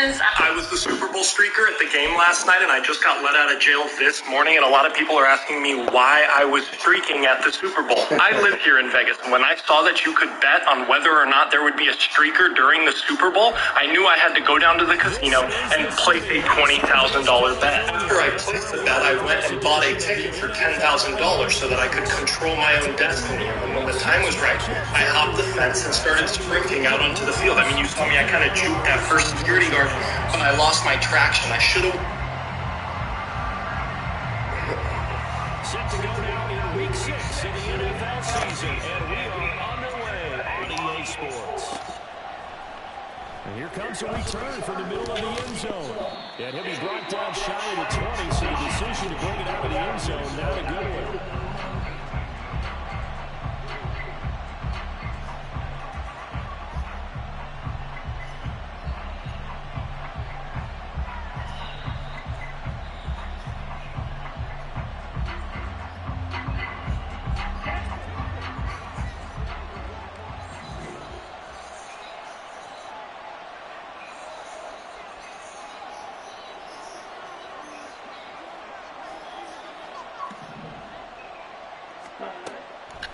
I was the Super Bowl streaker at the game last night, and I just got let out of jail this morning, and a lot of people are asking me why I was streaking at the Super Bowl. I live here in Vegas, and when I saw that you could bet on whether or not there would be a streaker during the Super Bowl, I knew I had to go down to the casino and place a $20,000 bet. After I placed the bet, I went and bought a ticket for $10,000 so that I could control my own destiny. And when the time was right, I hopped the fence and started sprinting out onto the field. I mean, you saw me, I kind of juked that first security guard, but I lost my traction. I should have... Set to go now in Week 6 of the NFL season, and we are underway on EA Sports. And here comes a return from the middle of the end zone. And he'll be brought down shy of the 20, so the decision to bring it out of the end zone, not a good one.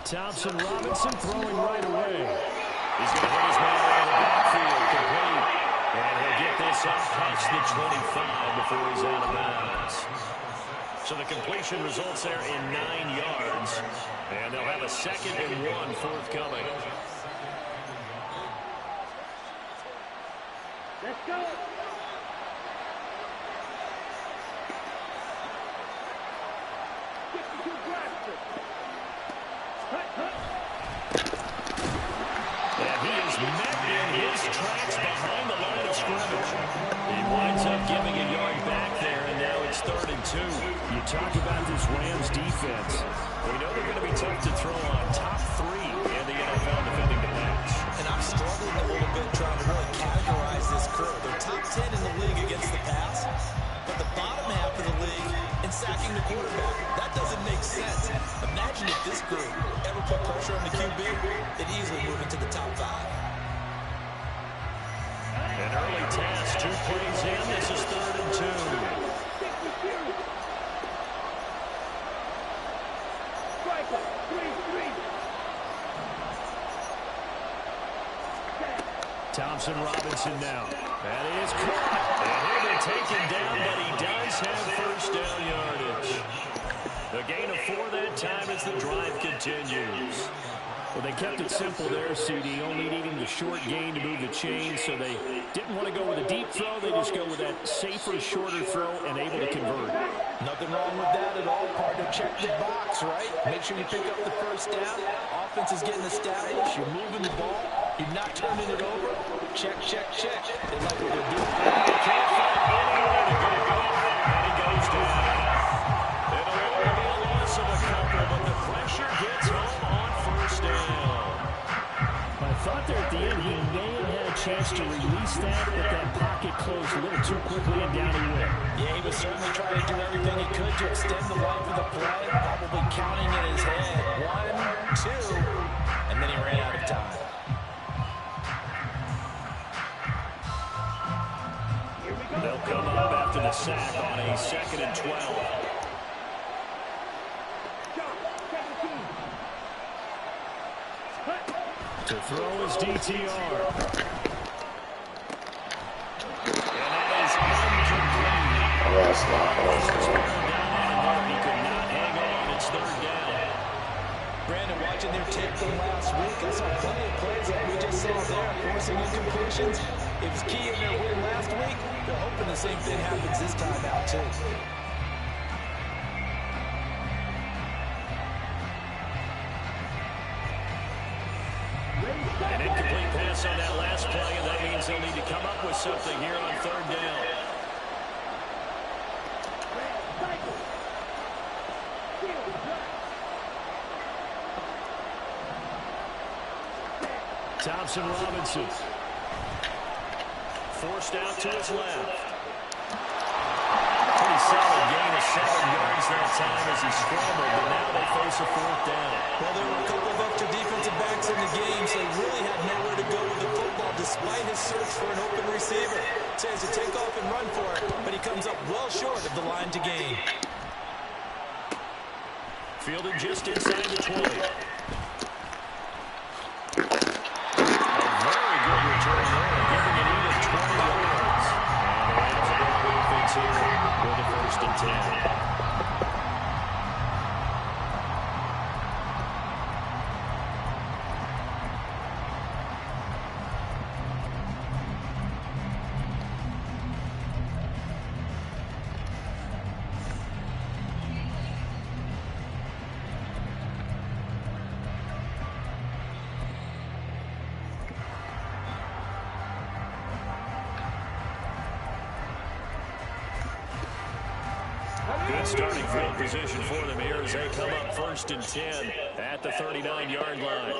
Thompson Robinson throwing right away. He's going to hit his man in the backfield, complete. And he'll get this up past the 25 before he's out of bounds. So the completion results there in 9 yards. And they'll have a 2nd and 1 forthcoming. Let's go. And he is met in his tracks behind the line of scrimmage. He winds up giving a yard back there, and now it's 3rd and 2. You talk about this Rams defense. We know they're going to be tough to throw on. Top 3 in the NFL defending the pass. And I'm struggling a little bit trying to really categorize this crew. They're top 10 in the league against the pass, but the bottom half of the league in sacking the quarterback. That doesn't make sense. Imagine if this group ever put pressure on the QB, they'd easily move into the top 5. An early task, 2 plays in. This is 3rd and 2. Thompson Robinson now. That is caught. And he'll be taken down, but he does have first down yardage. The gain of 4 that time as the drive continues. Well, they kept it simple there, CD, only needing the short gain to move the chain, so they didn't want to go with a deep throw. They just go with that safer, shorter throw and able to convert. Nothing wrong with that at all. Part of check the box, right? Make sure you pick up the first down. Offense is getting established. You're moving the ball. You're not turning it over. Check, check, check. They like what they're doing. They can't find anywhere to go. And he goes down. It'll only be a loss of a couple, but the pressure gets home on first down. I thought there at the end he may have had a chance to release that, but that pocket closed a little too quickly and down he went. Yeah, he was certainly trying to do everything he could to extend the life of the play, probably counting in his head. 1, 2, and then he ran out of time. They'll come up after the sack on a 2nd and 12. To throw his DTR. And that is incomplete. He could not hang on. It's 3rd down. Brandon, watching their tape from last week, I saw plenty of plays like we just saw there, forcing incompletions. It was key in their win last week. They're hoping the same thing happens this time out, too. An incomplete pass on that last play, and that means they'll need to come up with something here on 3rd down. Thompson Robinson. Forced out to his left. Pretty pretty solid gain of 7 yards that time as he scrambled, but now they face a 4th down. Well, there were a couple of extra defensive backs in the game, so he really had nowhere to go with the football despite his search for an open receiver. Tries to take off and run for it, but he comes up well short of the line to gain. Fielded just inside the 20. A very good return there, giving an even 20 yards. And the Rams are going offense here with a 1st and 10. Good starting field position for them here as they come up 1st and 10 at the 39-yard line.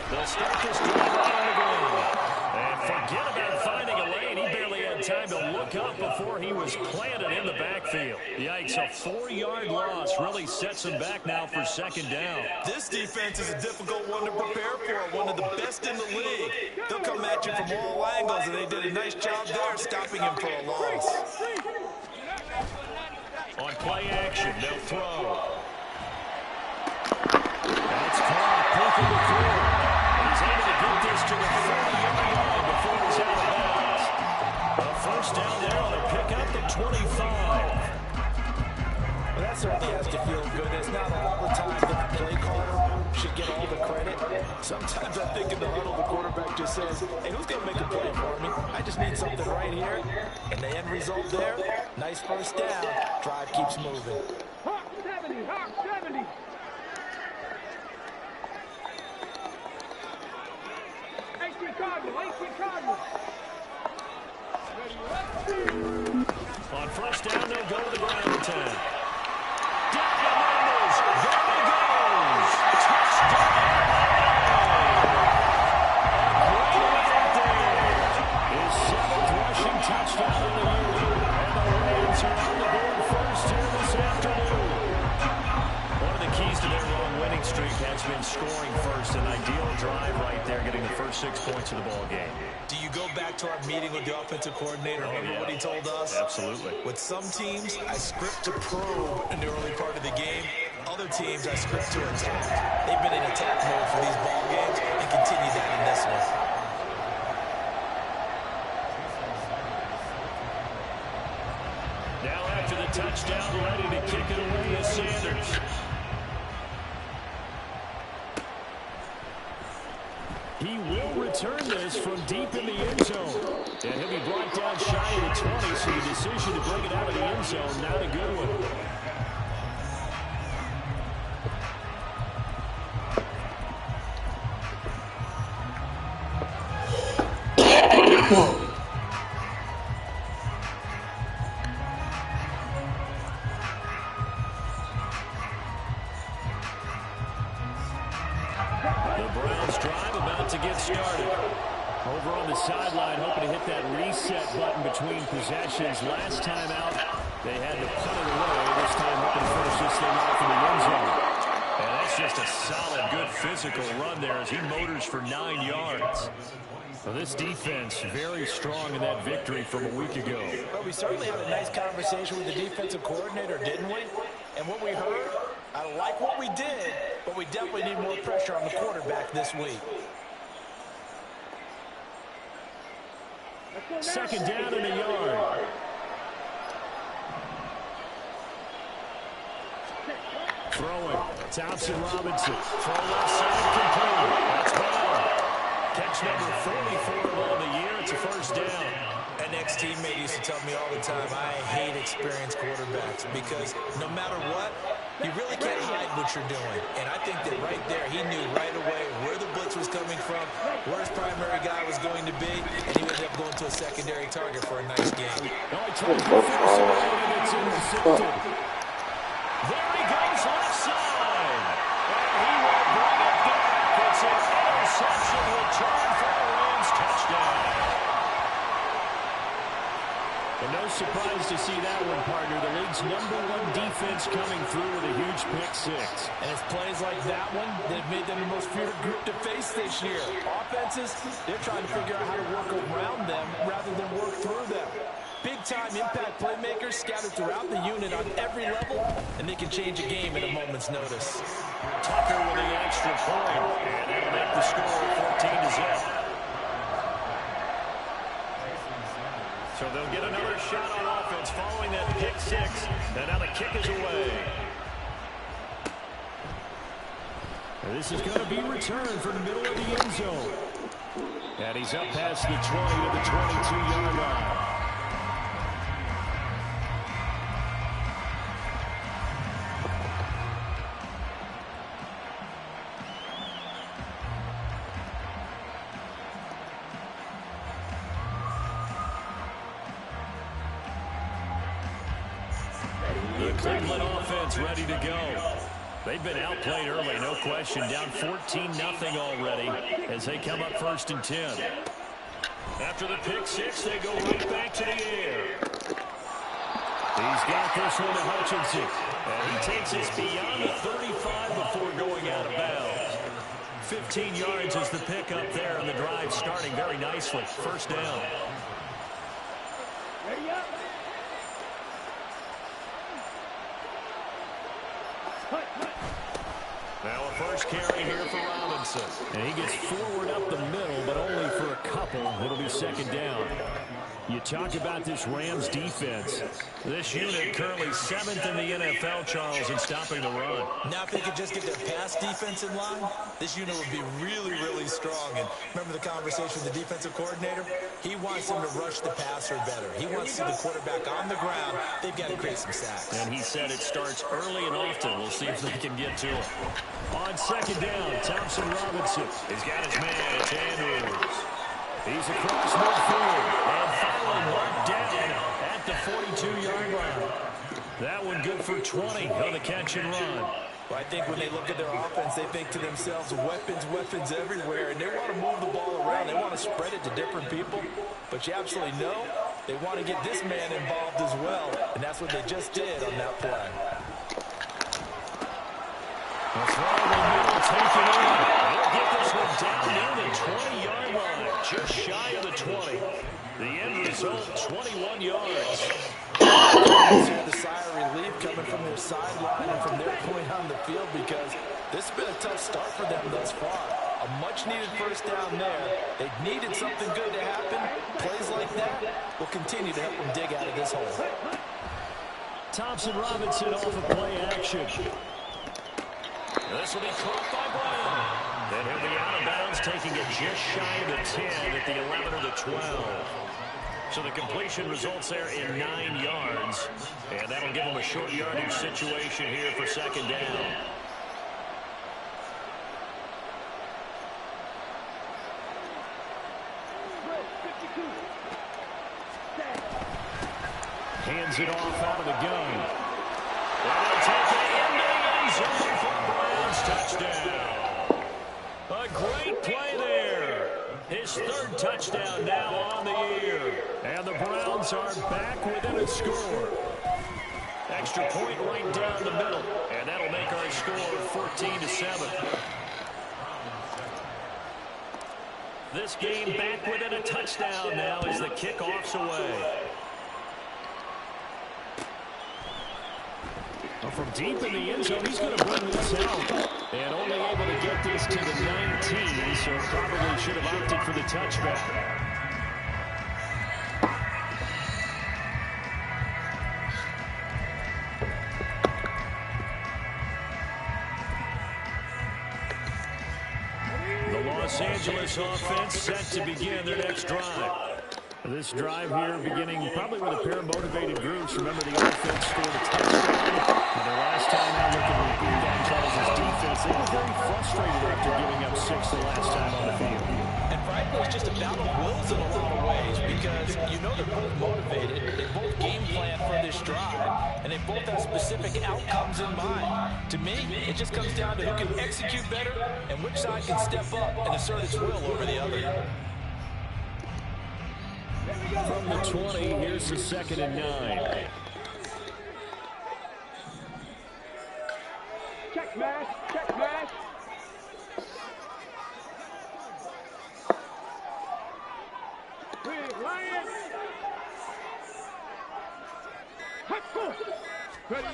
They'll start this drive right on the ground. And forget about finding a lane. He barely had time to look up before he was planted in the backfield. Yikes, a 4-yard loss really sets him back now for 2nd down. This defense is a difficult one to prepare for, one of the best in the league. They'll come at you from all angles, and they did a nice job there stopping him for a loss. On play action, they'll throw. That's caught, poking the through. He's able to get this to the 40-yard line before he's out of bounds. A 1st down there on a pickup at 25. Well, that certainly has to feel good. It's not all the time that the play caller should get all the credit. Sometimes I think in the huddle, the quarterback just says, hey, who's going to make a play for me? I just need something right here. And the end result there, nice 1st down. Drive keeps moving. Hawk 70, Hawk 70. On 1st down, they'll go to the ground attack. Down the numbers. There he goes. Touchdown. A great day. His 7th rushing touchdown of the year. And the Rams are on the board 1st here this afternoon. One of the keys to their long winning streak has been scoring first. An ideal drive right there, getting the first 6 points of the ball game. Do you go back to our meeting with the offensive coordinator? Remember what he told us? Absolutely. With some teams, I script to probe in the early part of the game. Other teams, I script to attack. They've been in attack mode for these ball games and continue that in this one. Now after the touchdown, ready to kick it away is Sanders. He will return this from deep in the end zone. And he'll be brought down shy of the 20, so the decision to bring it out of the end zone, not a good one. The Browns drive about to get started. Over on the sideline, hoping to hit that reset button between possessions. Last time out, they had to punt it away. This time, hoping to finish this thing off in the end zone. And that's just a solid, good physical run there as he motors for 9 yards. Well, this defense very strong in that victory from a week ago. Well, we certainly had a nice conversation with the defensive coordinator, didn't we? And what we heard, I like what we did, but we definitely need more pressure on the quarterback this week. 2nd down in a yard. Throwing. Thompson Robinson. Throw left side complete. That's ball. Catch number 44 on the year. It's a 1st down. An ex-teammate used to tell me all the time, I hate experienced quarterbacks because no matter what, you really can't hide what you're doing. And I think that right there, he knew right away where the blitz was coming from, where his primary guy was going to be, and he ended up going to a secondary target for a nice game. Now he tries to force it away, and it's intercepted. There he goes left side. And he will bring it back. It's an interception return for the Rams. surprised to see that one, partner. The league's #1 defense coming through with a huge pick-6. And it's plays like that one that have made them the most feared group to face this year. Offenses, they're trying to figure out how to work around them rather than work through them. Big-time impact playmakers scattered throughout the unit on every level, and they can change a game at a moment's notice. Tucker with the extra point, and that'll make the score 14-0. So they'll get another shot on offense following that pick-6, and now the kick is away. And this is going to be returned from the middle of the end zone. And he's up past the 20 to the 22-yard line. Cleveland offense ready to go. They've been outplayed early, no question. Down 14-0 already as they come up 1st and 10. After the pick-6, they go right back to the air. He's got this one to Hutchinson. And he takes us beyond the 35 before going out of bounds. 15 yards is the pickup there, and the drive starting very nicely. 1st down. Now a first carry here for Robinson. And he gets forward up the middle, but only for a couple. It'll be 2nd down. You talk about this Rams defense. This unit currently 7th in the NFL, Charles, in stopping the run. Now if they could just get their pass defense in line, this unit would be really, really strong. And remember the conversation with the defensive coordinator? He wants them to rush the passer better. He wants to see the quarterback on the ground. They've got to create some sacks. And he said it starts early and often. We'll see if they can get to it. On 2nd down, Thompson Robinson. He's got his man. It's Andrews. He's across midfield and finally marked down at the 42-yard line. That one good for 20 on the catch and run. Well, I think when they look at their offense, they think to themselves, weapons, weapons everywhere, and they want to move the ball around. They want to spread it to different people, but you absolutely know they want to get this man involved as well, and that's what they just did on that play. The throw in the middle, taken in. They'll get this one down near the 20-yard line, just shy of the 20. The end result, 21 yards. The sigh of relief coming from their sideline and from their point on the field because this has been a tough start for them thus far. A much-needed 1st down there. They needed something good to happen. Plays like that will continue to help them dig out of this hole. Thompson Robinson off of play action. This will be caught by Brown. Then he'll be out of bounds, taking it just shy of the 10 at the 11 or the 12. So the completion results there in 9 yards. And that'll give them a short yardage situation here for 2nd down. Hands it off out of the gun. Well, they'll take it into the end zone for Browns touchdown. A great play there. His 3rd touchdown now on the year. And the Browns are back within a score. Extra point right down the middle. And that'll make our score 14-7. This game back within a touchdown now as the kickoff's away. Well, from deep in the end zone, he's going to bring this out. And only able to get this to the 19, so probably should have opted for the touchback. The Los Angeles offense set to begin their next drive. This drive here beginning probably with a pair of motivated groups. Remember, the offense scored a touchdown. And the last time out looking to repeat that Charles' defense, they were very frustrated after giving up 6 the last time on the field. And frankly, it's just a battle of wills in a lot of ways because you know they're both motivated. They both game plan for this drive, and they both have specific outcomes in mind. To me, it just comes down to who can execute better and which side can step up and assert its will over the other. From the 20, here's the 2nd and 9. Check smash, check smash. Big Lion. Hot go. Ready.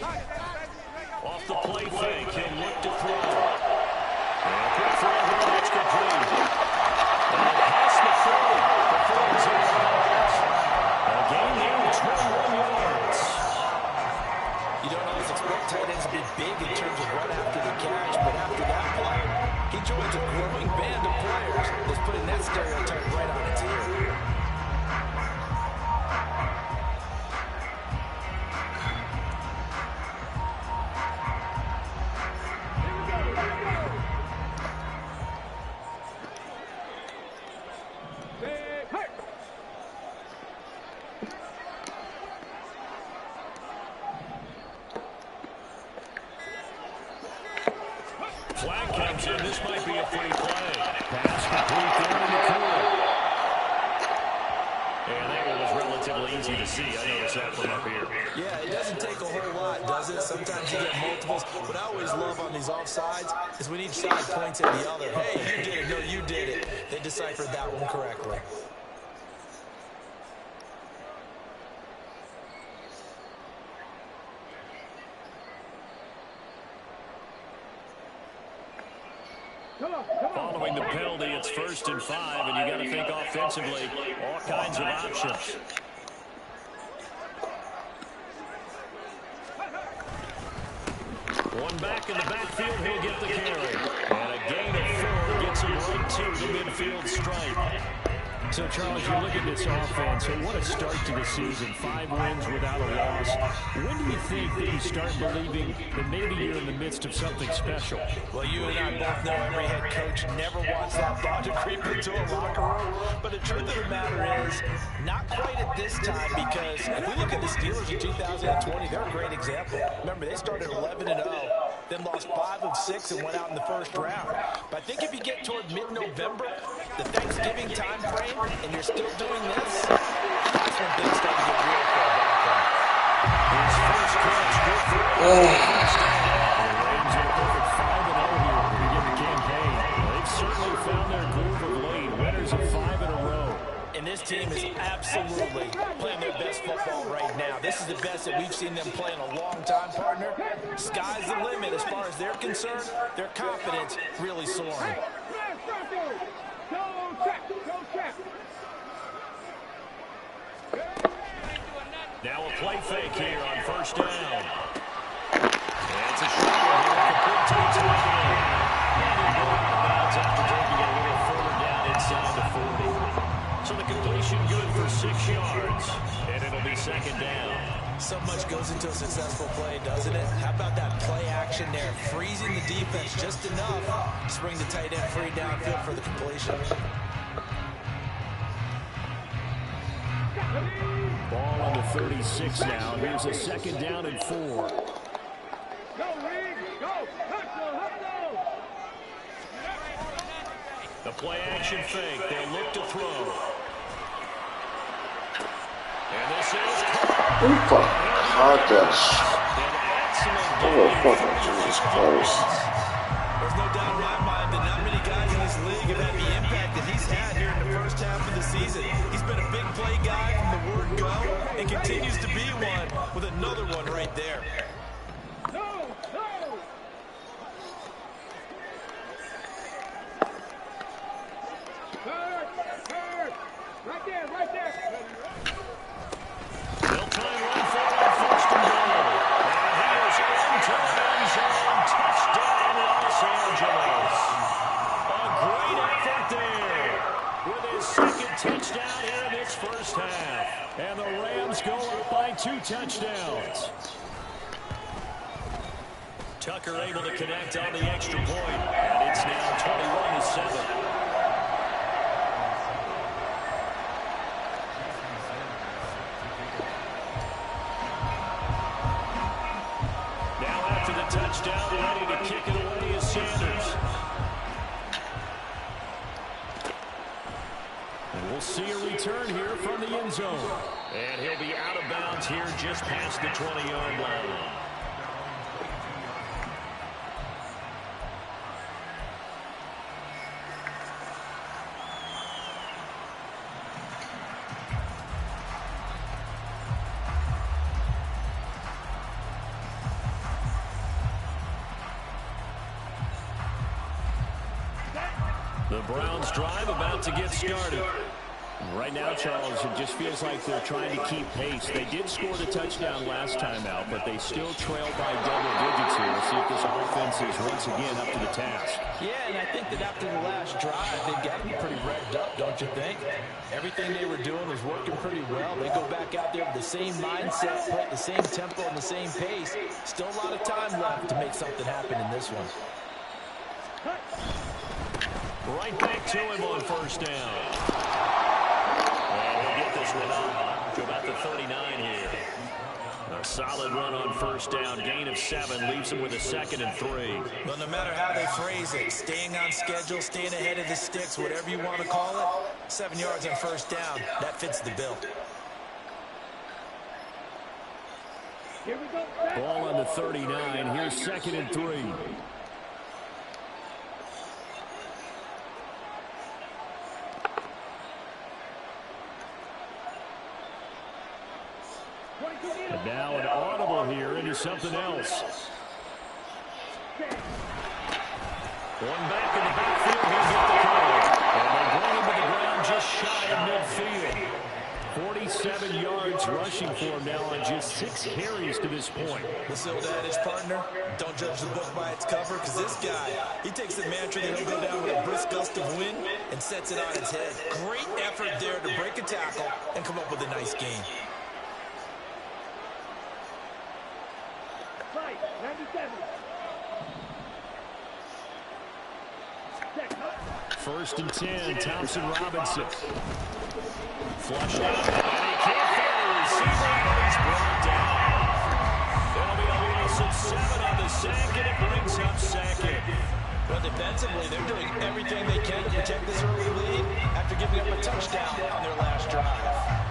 Off the play fake, he'll look to throw. And quick throw here, that's complete. And past the 40 before it's in yards. A gain here of 21 yards. You don't always expect tight ends to be big in terms of run after the catch, but after that play, he joins a growing band of players that's putting that stereotype right on its ear. Flag comes in. This might be a free play. Pass complete there in the corner. And that one was relatively easy to see. I noticed that from up here. Yeah, it doesn't take a whole lot, does it? Sometimes you get multiples. What I always love on these offsides is when each side points at the other. Hey, you did it. No, you did it. They deciphered that one correctly. Following the penalty, it's 1st and 5, and you got to think offensively, all kinds of options. One back in the backfield, he'll get the carry. And a gain of 4 gets him right to the midfield stripe. So, Charles, you look at this offense, and what a start to the season. 5 wins without a loss. When do you think that you start believing that maybe you're in the midst of something special? Well, you and I both know every head coach never wants that thought to creep into a locker room. But the truth of the matter is, not quite at this time, because if we look at the Steelers in 2020, they're a great example. Remember, they started 11-0, then lost 5 of 6 and went out in the 1st round. But I think if you get toward mid-November, the Thanksgiving time frame, and you're still doing this, that's when things start to get real for a back. His first catch, good for the Rams in a perfect 5-0 here to begin the campaign. They've certainly found their groove of late. Winners of 5 in a row. And this team is absolutely playing their best football right now. This is the best that we've seen them play in a long time, partner. Sky's the limit as far as they're concerned. Their confidence really soaring. Now a play fake here on 1st down. And it's a shot here, complete to the tight end. And he'll go out of bounds after taking it a little further down inside the 40. So the completion good for 6 yards, and it'll be 2nd down. So much goes into a successful play, doesn't it? How about that play action there? Freezing the defense just enough to bring the tight end free downfield for the completion. Ball on the 36 now. Here's a 2nd down and 4. Go, Reed, go. Hustle. The play action fake. They'll look to throw. And this is Opa, Hades. Oh, fucking Jesus Christ. There's no doubt in my mind that not many guys in this league have had the impact that he's had here in the 1st half of the season. He's been a big play guy from the word go and continues to be one with another one right there. No. Third. Right there. They'll try and run for it on 1st and goal. And he is into the end zone. Touchdown, Los Angeles. A great effort there with his 2nd touchdown here in this 1st half. And the Rams go up by 2 touchdowns. Tucker able to connect on the extra point. And it's now 21-7. Touchdown, ready to kick it away is Sanders. And We'll see a return here from the end zone. And he'll be out of bounds here just past the 20-yard line. The Browns drive about to get started. Right now, Charles, it just feels like they're trying to keep pace. They did score the touchdown last time out, but they still trail by double digits here. We'll see if this offense is once again up to the task. Yeah, and I think that after the last drive, they've got to be pretty revved up, don't you think? Everything they were doing was working pretty well. They go back out there with the same mindset, play at the same tempo and the same pace. Still a lot of time left to make something happen in this one. Right back to him on first down. And we'll get this one up to about the 39 here. A solid run on first down. Gain of 7 leaves him with a 2nd and 3. Well, no matter how they phrase it, staying on schedule, staying ahead of the sticks, whatever you want to call it, 7 yards on first down, that fits the bill. Here we go. Ball on the 39. Here's 2nd and 3. And now an audible here into something else. One back in the backfield, he'll get the call. And they bring him to the ground just shy of midfield. 47 yards rushing for him now on just 6 carries to this point. This old adage, partner, don't judge the book by its cover, because this guy, he takes the mantra that he'll go down with a brisk gust of wind and sets it on its head. Great effort there to break a tackle and come up with a nice gain. Right, 97. First and 10, Thompson Robinson. Flushed out, and he can't find a receiver, and he's brought down. It'll be a loss of 7 on the sack, and it brings up 2nd. But defensively, they're doing everything they can to protect this early lead after giving up a touchdown on their last drive.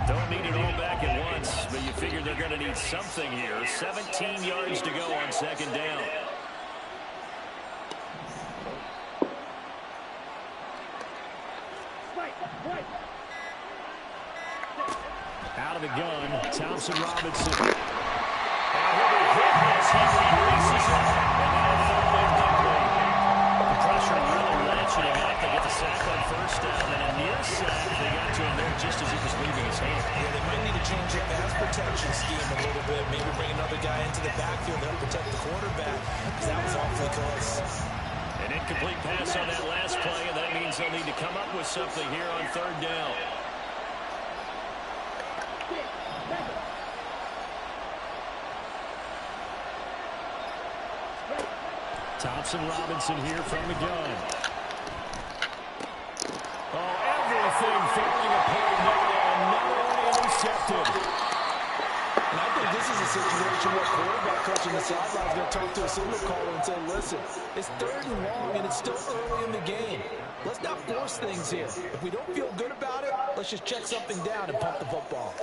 Don't need it all back at once, but you figure they're going to need something here. 17 yards to go on 2nd down. Out of the gun, Thompson Robinson. And he'll be hit as he releases it. And that'll fall incomplete. The pressure really ratcheting up. They get the sack on first down, and a near sack. They got to him there just as he was leaving his hand. Yeah, they might need to change their pass protection scheme a little bit. Maybe bring another guy into the backfield to help protect the quarterback, because that was awfully close. An incomplete pass on that last play, and that means they'll need to come up with something here on 3rd down. Thompson Robinson here from the gun. Oh, everything falling apart now. Another one intercepted. And I think this is a situation where quarterback coach on the sideline is going to talk to a signal caller and say, listen, it's 3rd and long and it's still early in the game. Let's not force things here. If we don't feel good about it, let's just check something down and pump the football.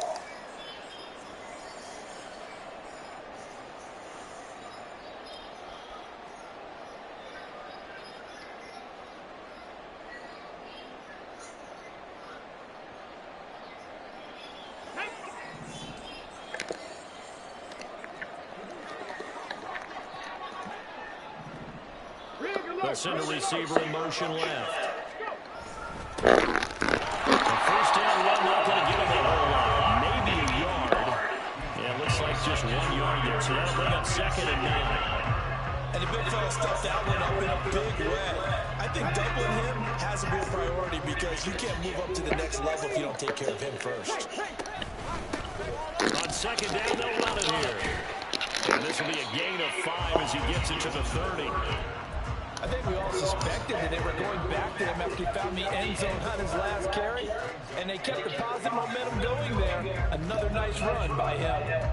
They'll send a receiver in motion left. The first down run not going to get him a whole lot. Maybe a yard. Yeah, it looks like just 1 yard there. So that'll bring up 2nd and 9. And the big fella stuffed that one up in a big way. I think doubling him has to be a priority because you can't move up to the next level if you don't take care of him first. On 2nd down, they'll run it here. And this will be a gain of 5 as he gets into the 30. I think we all suspected that they were going back to him after he found the end zone on his last carry, and they kept the positive momentum going there. Another nice run by him.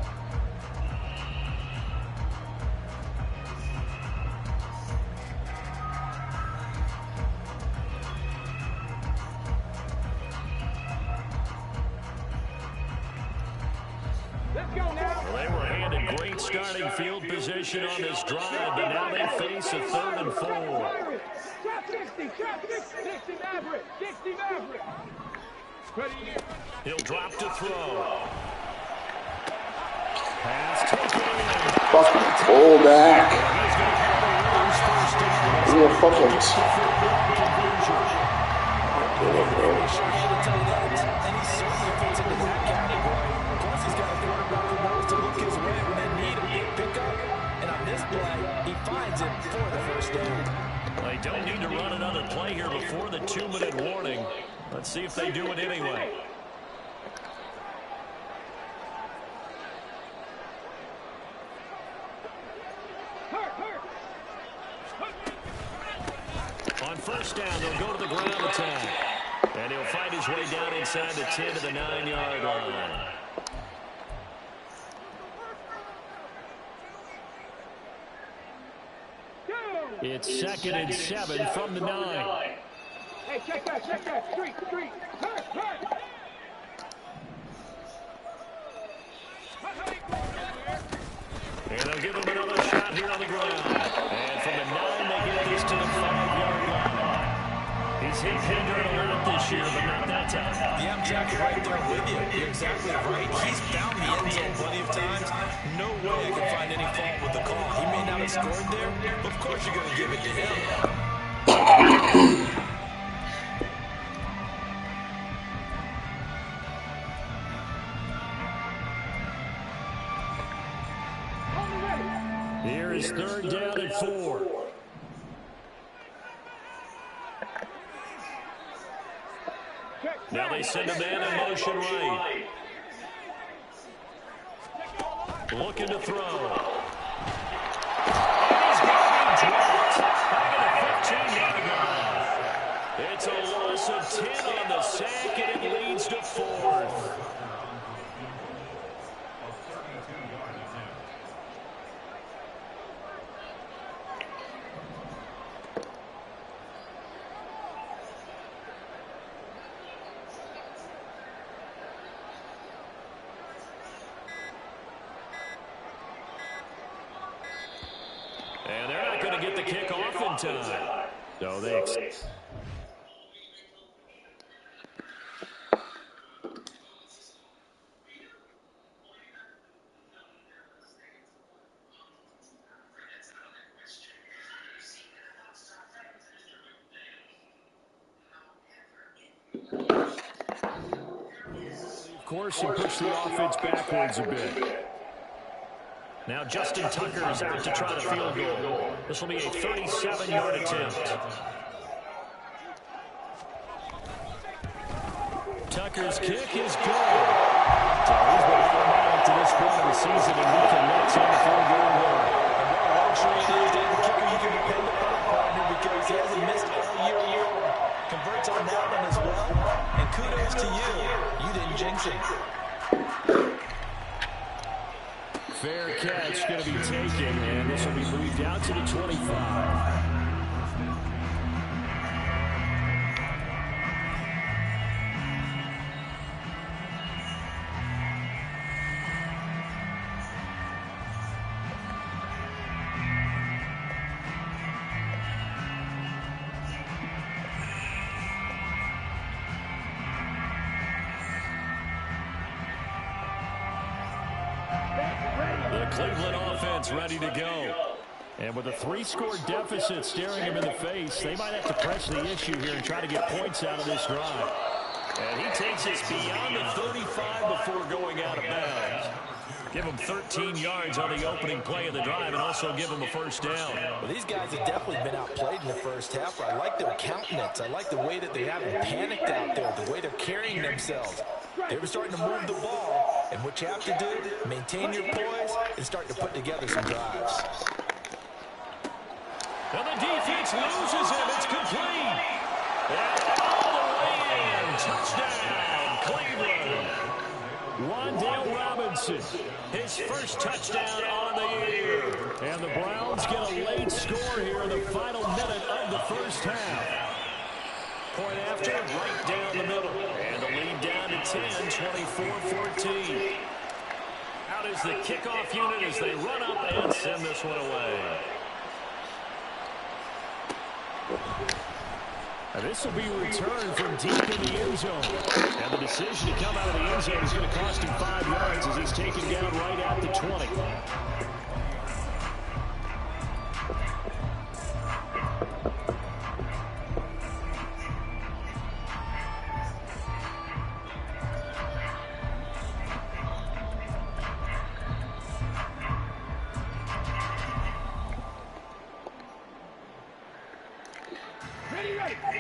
had a great starting field position on this drive, but now they face a 3rd and 4. Trap 60, 60 Maverick, 60 Maverick. He'll drop to throw. Pass taken in. Fucking pull back. He's going to have the Raiders first down. Give me a fucking... And he certainly fits into that category. Plus, he's got a quarterback who knows to look his way when they need a big pickup. And on this play, he finds it for the first down. They don't need to run another play here before the 2-minute warning. Let's see if they do it anyway. On first down, they'll go to the ground attack. And he'll fight his way down inside the 10 to the 9-yard line. It's 2nd and 7 from the 9. Hey, check that, street. Hurt. And they'll give him another shot here on the ground. And from the 9, they get this to the 5-yard line. He's hit Hinder a lot this year, but not that time. Yeah, I'm exactly right there with you. You're exactly right. He's found the end zone plenty of times. No way I can find any fault with the call. He may not have scored there, but of course you're going to give it to him. Here is 3rd down and 4. Now they send a man in motion right. Looking to throw. And he's going to be dropped back at the 15-yard line. It's a loss of 10 on the sack, and it leads to 4th. And they're not going to get the kick off in time. So they of course, he pushed the offense backwards a bit. Now Justin Tucker is out to try the field goal. This will be a 37-yard attempt. Tucker's kick is good. So he's been automatic to this point of the season, and he commits on the field goal line. Luxury it is to have a kicker you can depend upon, partner, because he hasn't missed all year. Converts on that one as well. And kudos to you. You didn't jinx it. Fair catch going to be taken, and this will be moved out to the 25. The Cleveland offense ready to go. And with a 3-score deficit staring him in the face, they might have to press the issue here and try to get points out of this drive. And he takes us beyond the 35 before going out of bounds. Give him 13 yards on the opening play of the drive and also give him a first down. Well, these guys have definitely been outplayed in the first half. I like their countenance. I like the way that they haven't panicked out there, the way they're carrying themselves. They were starting to move the ball, and what you have to do, maintain your poise and start to put together some drives. And the defense loses him. It's complete. And all the way in. Touchdown, Cleveland. Wan'Dale Robinson, his first touchdown on the year. And the Browns get a late score here in the final minute of the first half. Point after, right down the middle. And the lead down to 10, 24-14. Out is is the kickoff unit as they run up and send this one away. And this will be returned from deep in the end zone. And the decision to come out of the end zone is going to cost him 5 yards as he's taken down right at the 20.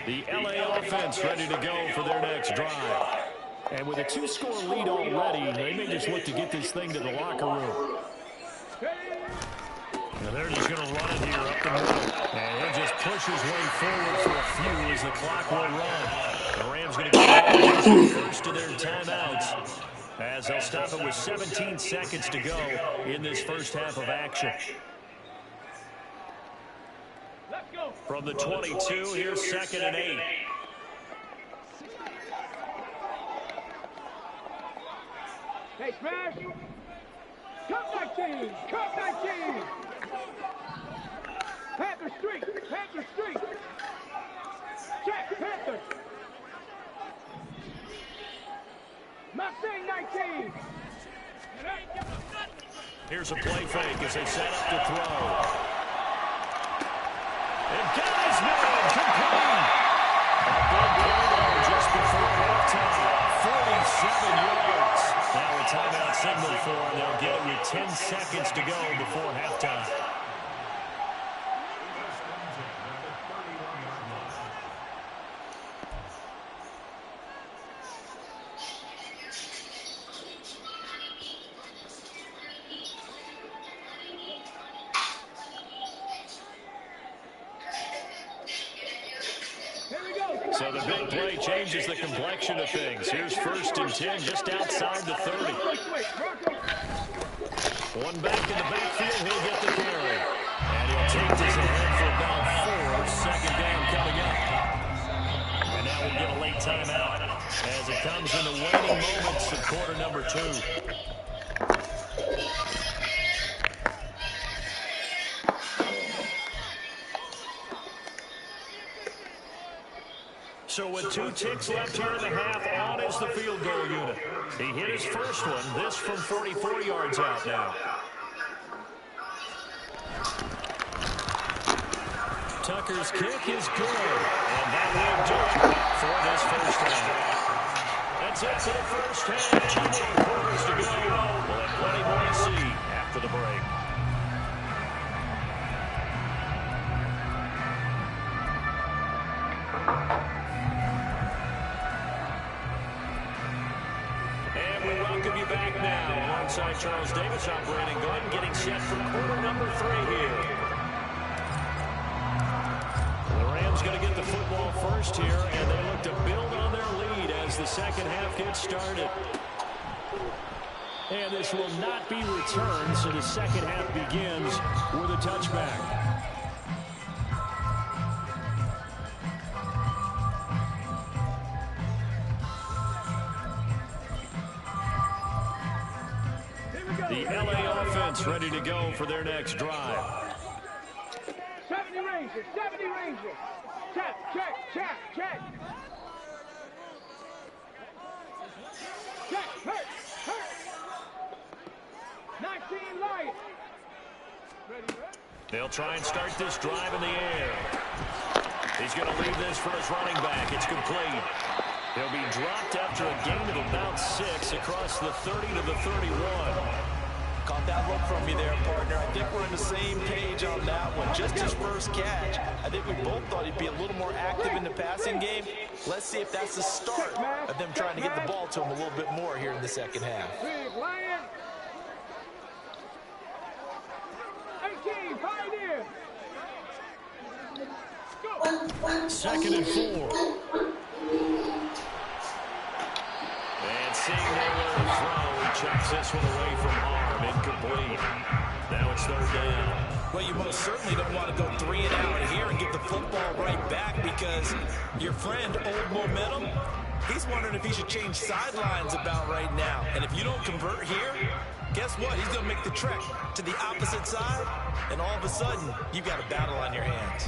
The LA offense ready to go for their next drive. And with a 2-score lead already, they may just look to get this thing to the locker room. And they're just going to run it here up the middle. And he'll just push his way forward for a few as the clock will run. The Rams going to get first to their timeouts as they'll stop it with 17 seconds to go in this first half of action. From the 22, here's 2nd and 8. Hey, Smash! Cut 19! Cut 19! Panther Street! Panther Street! Check! Panther! Mustang 19! Here's a play fake as they set up to throw. And guys, no, complete. A big play there just before halftime. 47 yards. Now a timeout signal for them. They'll get it with 10 seconds to go before halftime. So the big play changes the complexion of things. Here's 1st and 10 just outside the 30. One back in the backfield, he'll get the carry. And he'll take this ahead for about 4. 2nd down coming up. And now we'll get a late timeout as it comes in the waning moments of quarter number 2. So with 2 ticks left here in the half, on is the field goal unit. He hit his first one, this from 44 yards out now. Tucker's kick is good, and that will do it for this first half. That's it for the first half. 2 more quarters to go. We'll have plenty more to see after the break. Back now alongside Charles Davis, I'm Brandon Gordon, getting set for quarter number 3 here. The Rams going to get the football first here, and they look to build on their lead as the second half gets started. And this will not be returned, so the second half begins with a touchback. The LA offense ready to go for their next drive. 70 Rangers, 70 Rangers. Check, check, check, check. Check, hurt, hurt. 19 Lions. Ready, ready? They'll try and start this drive in the air. He's going to leave this for his running back. It's complete. He'll be dropped after a gain of about 6 across the 30 to the 31. Caught that look from me there, partner. I think we're on the same page on that one. Just his first catch. I think we both thought he'd be a little more active in the passing game. Let's see if that's the start of them trying to get the ball to him a little bit more here in the second half. Big Lion. 18, Pioneer. Go. 2nd and 4. And seeing nowhere to throw, he chucks this one away from harm. Incomplete. Now it's 3rd down. Well, you most certainly don't want to go 3 and out here and get the football right back because your friend, Old Momentum, He's wondering if he should change sidelines about right now. And if you don't convert here, guess what? He's going to make the trek to the opposite side, and all of a sudden, you've got a battle on your hands.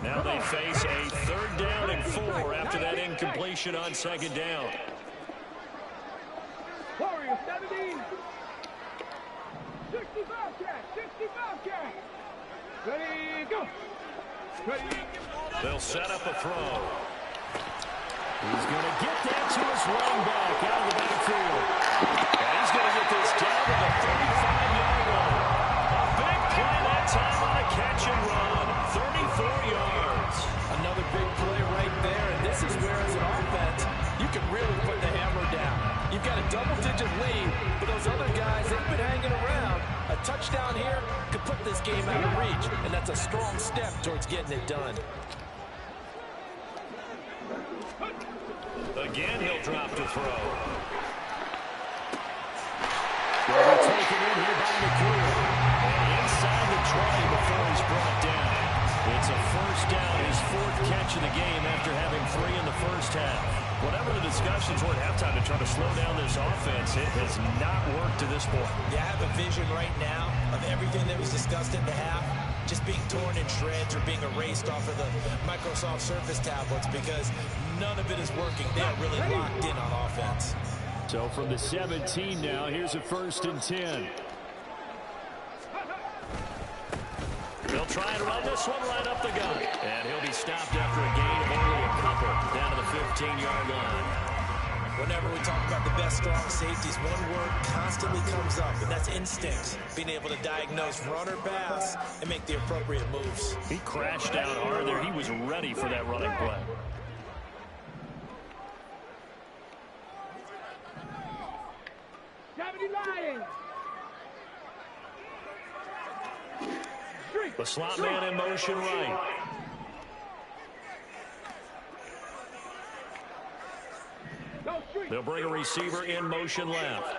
Now they face a 3rd down and 4 after that incompletion on 2nd down. Warriors 17. 65 catch. 65 catch. Ready, go. Ready. They'll set up a throw. He's going to get that to his running back out of the backfield. And he's going to get this down to the 35-yard line. A big play that time on a catch and run. 34 yards. Another big play right there, and this is where, as an offense, you can really put the hammer down. You've got a double-digit lead, but those other guys, they've been hanging around. A touchdown here could put this game out of reach, and that's a strong step towards getting it done. Again, he'll drop to throw. They'll be taken in here by McCool. And inside the 20 before he's brought down. It's a 1st down, his 4th catch of the game after having 3 in the first half. Whatever the discussions were at halftime to try to slow down this offense, it has not worked to this point. Yeah, I have a vision right now of everything that was discussed in the half just being torn in shreds or being erased off of the Microsoft Surface tablets because none of it is working. They are really locked in on offense. So from the 17 now, here's a 1st and 10. They'll try and run this one right up the gut. And he'll be stopped after a gain of only a couple down to the 15-yard line. Whenever we talk about the best strong safeties, one word constantly comes up, and that's instinct. Being able to diagnose run or pass and make the appropriate moves. He crashed down hard there. He was ready for that running play. The slot man in motion right. They'll bring a receiver in motion left.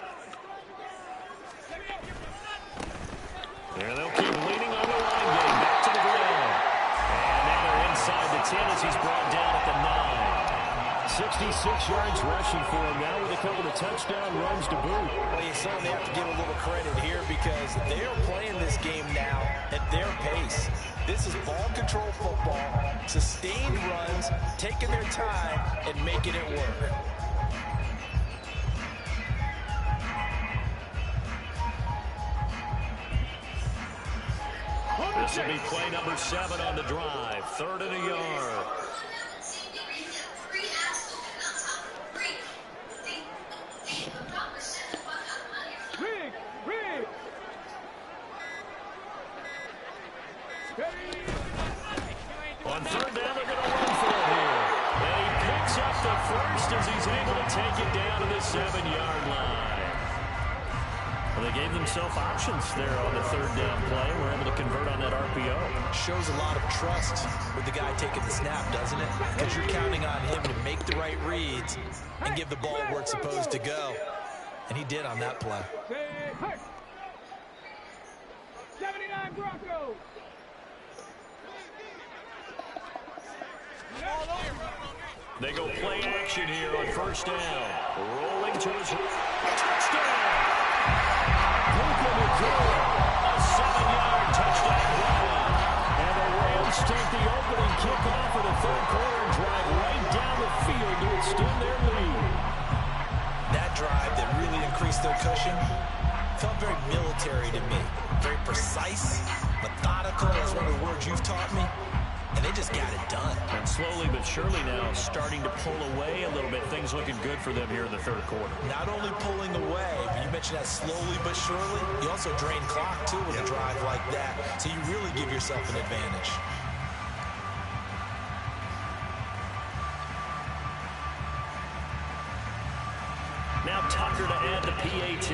And they'll keep leaning on the line game. Back to the ground. And now they're inside the 10 as he's brought down at the 9. 66 yards rushing for him now with a couple of touchdown runs to boot. Well, you certainly have to give a little credit here because they're playing this game now at their pace. This is ball control football, sustained runs, taking their time, and making it work. This will be play number 7 on the drive. 3rd and a yard. On 3rd down, they're going to run for it here. And he picks up the 1st as he's able to take it down to the 7-yard line. Well, they gave themselves options there on the 3rd down play. We're able to convert on that RPO. Shows a lot of trust with the guy taking the snap, doesn't it? Because you're counting on him to make the right reads and give the ball where it's supposed to go. And he did on that play. 79 Broncos. They go play action here on 1st down. Rolling to his touchdown. Luka McCool, a 7-yard touchdown run. And the Rams take the opening kickoff of the 3rd quarter and drive right down the field to extend their lead. That drive that really increased their cushion felt very military to me. Very precise, methodical. That's one of the words you've taught me. And they just got it done. And slowly but surely now starting to pull away a little bit. Things looking good for them here in the 3rd quarter. Not only pulling away, but you mentioned that slowly but surely. You also drain clock, too, with a drive like that. So you really give yourself an advantage. Now Tucker to add the PAT.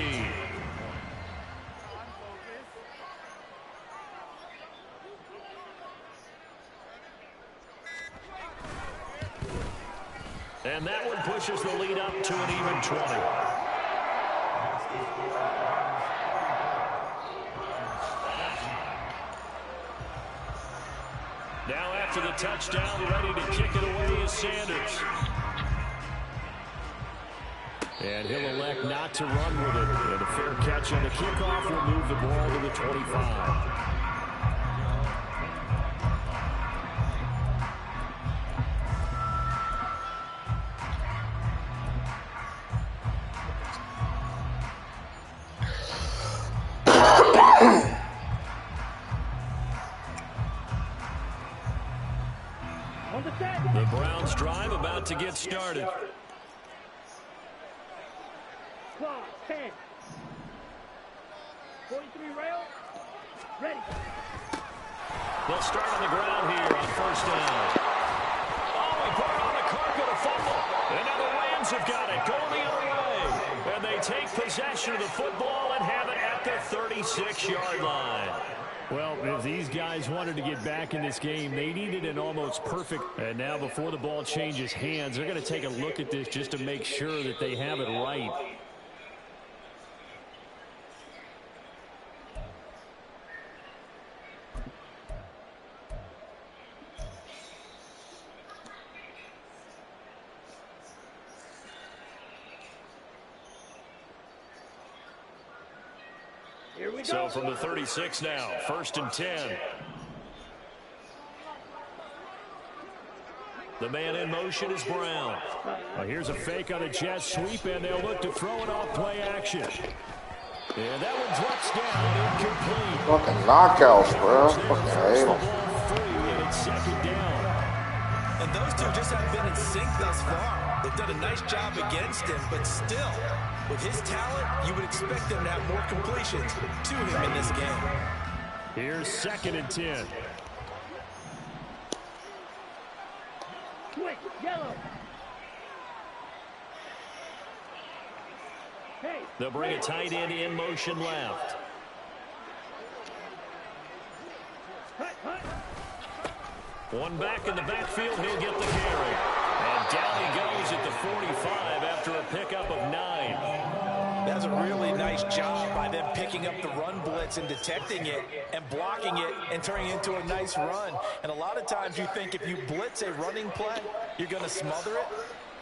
And that one pushes the lead up to an even 20. Now after for the touchdown. Ready to kick it away is Sanders. And he'll elect not to run with it. And a fair catch on the kickoff will move the ball to the 25. The Browns drive about to get started. Clock, 10. 43 rail. Ready. They'll start on the ground here on first down. Oh, he put it on the carpet, a fumble. And now the Rams have got it, going the other way. And they take possession of the football and have it at the 36-yard line. Well, if these guys wanted to get back in this game, they needed an almost perfect. And now before the ball changes hands, they're going to take a look at this just to make sure that they have it right. So from the 36 now, 1st and 10. The man in motion is Brown. Here's a fake on a jet sweep, and they'll look to throw it off play action. And that one drops down, incomplete. Fucking knockouts, bro. Fucking hate them. And it's 2nd down. And those two just haven't been in sync thus far. They've done a nice job against him, but still, with his talent, you would expect them to have more completions to him in this game. Here's 2nd and 10. Quick, yellow. Hey. They'll bring a tight end in motion left. One back in the backfield, he'll get the carry. And down he goes at the 45 after a pickup of 9. That's a really nice job by them picking up the run blitz and detecting it and blocking it and turning it into a nice run. And a lot of times you think if you blitz a running play, you're going to smother it.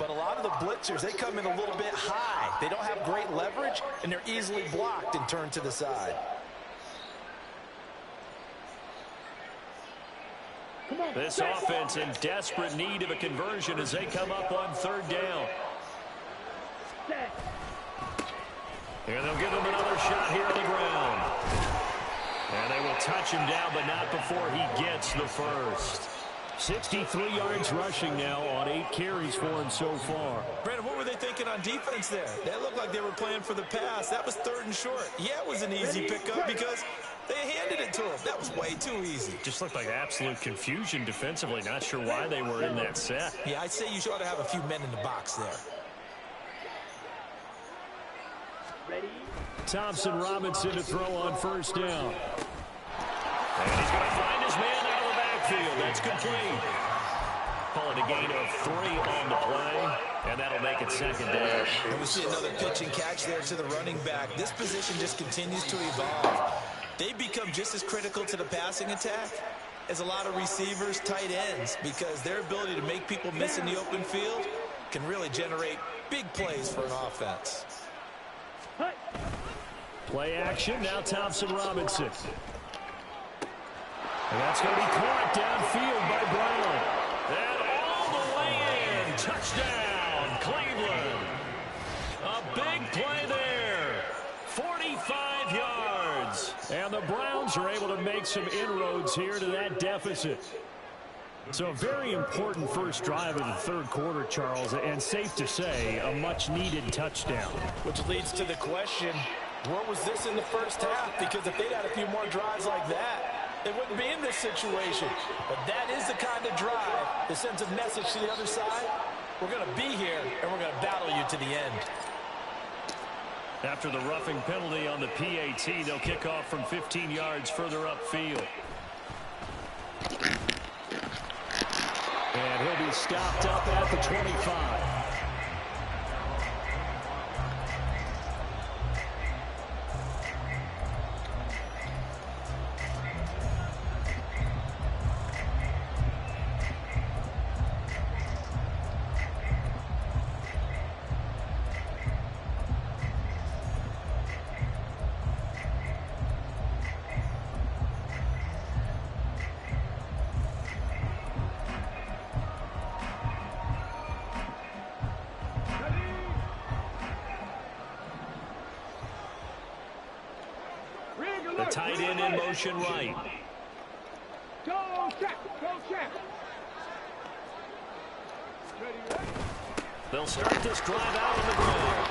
But a lot of the blitzers, they come in a little bit high. They don't have great leverage, and they're easily blocked and turned to the side. This offense in desperate need of a conversion as they come up on 3rd down. And they'll give him another shot here on the ground. And they will touch him down, but not before he gets the first. 63 yards rushing now on 8 carries for him so far. Brandon, what were they thinking on defense there? That looked like they were playing for the pass. That was 3rd and short. Yeah, it was an easy pickup because they handed it to him. That was way too easy. Just looked like absolute confusion defensively. Not sure why they were in that set. Yeah, I'd say you ought to have a few men in the box there. Thompson Robinson to throw on 1st down. And he's going to find his man out of the backfield. That's complete. Call it a gain of 3 on the play, and that'll make it 2nd down. And we see another pitch and catch there to the running back. This position just continues to evolve. They become just as critical to the passing attack as a lot of receivers, tight ends, because their ability to make people miss in the open field can really generate big plays for an offense. Play action, now Thompson Robinson. And that's going to be caught downfield by Brown. And all the way in. Touchdown, Cleveland. A big play there. 45 yards. And the Browns are able to make some inroads here to that deficit. So a very important first drive of the 3rd quarter, Charles, and safe to say, a much-needed touchdown. Which leads to the question, where was this in the first half? Because if they'd had a few more drives like that, they wouldn't be in this situation. But that is the kind of drive that sends a message to the other side. We're going to be here, and we're going to battle you to the end. After the roughing penalty on the PAT, they'll kick off from 15 yards further upfield. And he'll be stopped up at the 25. The tight end in motion right. Go, check. Go, check. They'll start this drive out on the ground.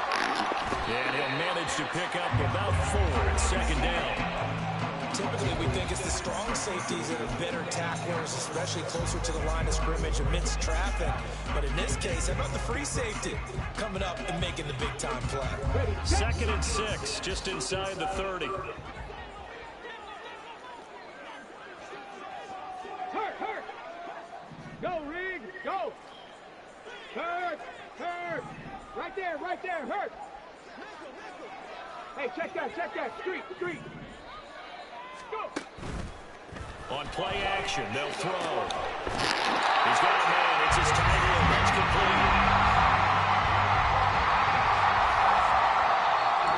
And he'll manage to pick up about 4 at second down. Typically, we think it's the strong safeties that are better tacklers, especially closer to the line of scrimmage amidst traffic. But in this case, how about the free safety coming up and making the big-time play? 2nd and 6, just inside the 30. Hurt. Go, Reed. Go. Hurt. Right there. Hurt. Hey, check that. Street. Go. On play action, they'll throw. He's got a man. It's his tight end. That's complete.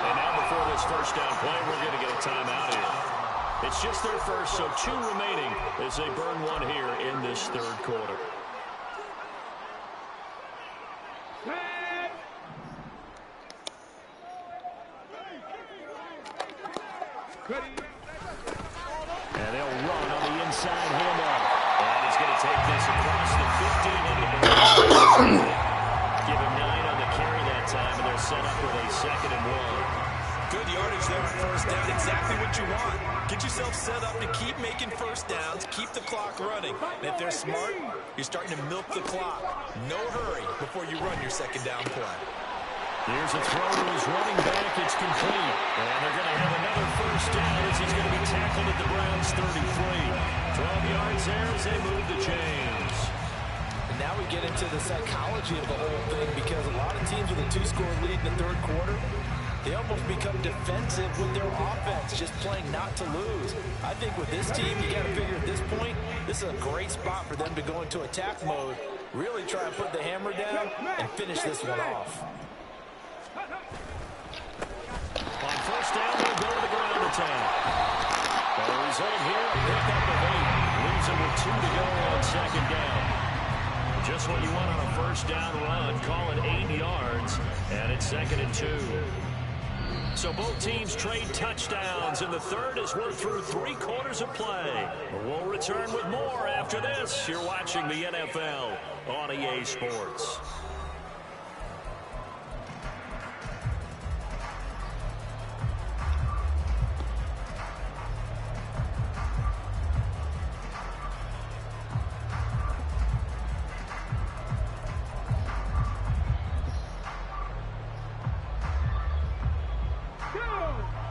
And now before this first down play, we're going to get a timeout here. It's just their first, so 2 remaining as they burn one here in this third quarter. Ready. And they'll run on the inside handoff. And he's going to take this across the 15 into the ball. Give him 9 on the carry that time, and they're set up with a 2nd and 1. Good yardage there on first down. Exactly what you want. Get yourself set up to keep making first downs, keep the clock running. And if they're smart, you're starting to milk the clock. No hurry before you run your 2nd down play. Here's a throw to his running back. It's complete. And they're going to have another first down as he's going to be tackled at the Browns' 33. 12 yards there as they move the chains. And now we get into the psychology of the whole thing, because a lot of teams with a 2-score lead in the third quarter, they almost become defensive with their offense, just playing not to lose. I think with this team, you got to figure at this point, this is a great spot for them to go into attack mode, really try to put the hammer down and finish this one off. On first down, they'll go to the ground attack. But the result here, a pickup of 8. Leaves them with 2 to go on 2nd down. Just what you want on a first down run. Call it 8 yards, and it's 2nd and 2. So both teams trade touchdowns, and the third as we're through 3 quarters of play. We'll return with more after this. You're watching the NFL on EA Sports.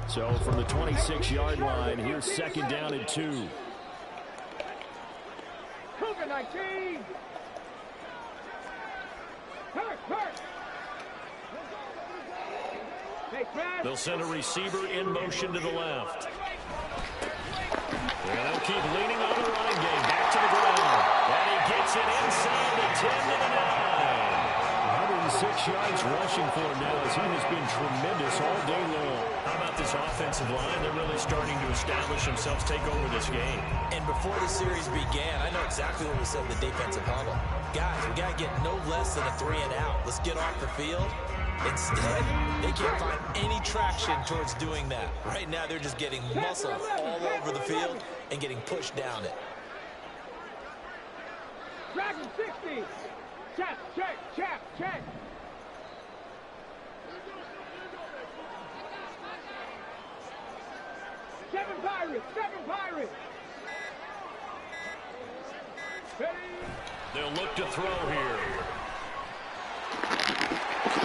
So from the 26-yard line, here's 2nd down and 2. Cougar 19. Hurt. Hey, Brad. They'll send a receiver in motion to the left. And they'll keep leaning on the running game. Back to the ground. And he gets it inside the 10 to the 9. 106 yards rushing for him now, as he has been tremendous all day long. How about this offensive line? They're really starting to establish themselves, take over this game. And before the series began, I know exactly what we said in the defensive huddle. Guys, we got to get no less than a 3 and out. Let's get off the field. Instead, they can't find any traction towards doing that. Right now, they're just getting muscle all over the field and getting pushed down it. Dragon 60. Check. 7 Pirates. Ready. They'll look to throw here.